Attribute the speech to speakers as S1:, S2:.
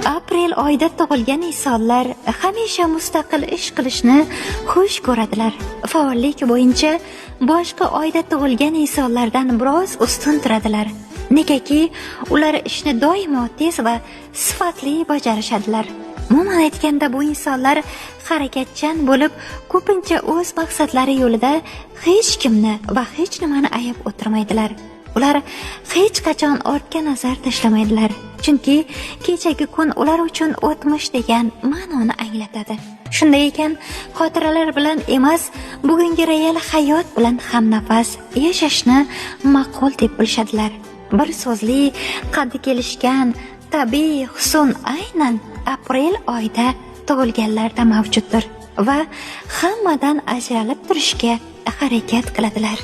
S1: Aprel oyida tug'ilgan insonlar hamisha mustaqil ish qilishni xush ko'radilar. Faollik bo'yicha boshqa oyda tug'ilgan insonlardan biroz ustun turadilar. Negaki, ular ishni doimo tez va sifatli bajarishadilar. Umuman aytganda, bu insonlar harakatchan bo'lib, ko'pincha o'z maqsadlari yo'lida hech kimni va hech nimani ayab o'tirmaydilar. Ular hech qachon ortga nazar tashlamaydilar. Chunki kechagi kun ular uchun o'tmish degan ma'noni anglatadi. Shunday ekan, xotiralar bilan emas, bugungi real hayot bilan hamnafas yashashni ma'qul deb bilishadilar. Bir so'zli, qaddi kelishgan tabiiy husn aynan aprel oyida tug'ilganlarda mavjuddir va hammadan ajralib turishga harakat qiladilar.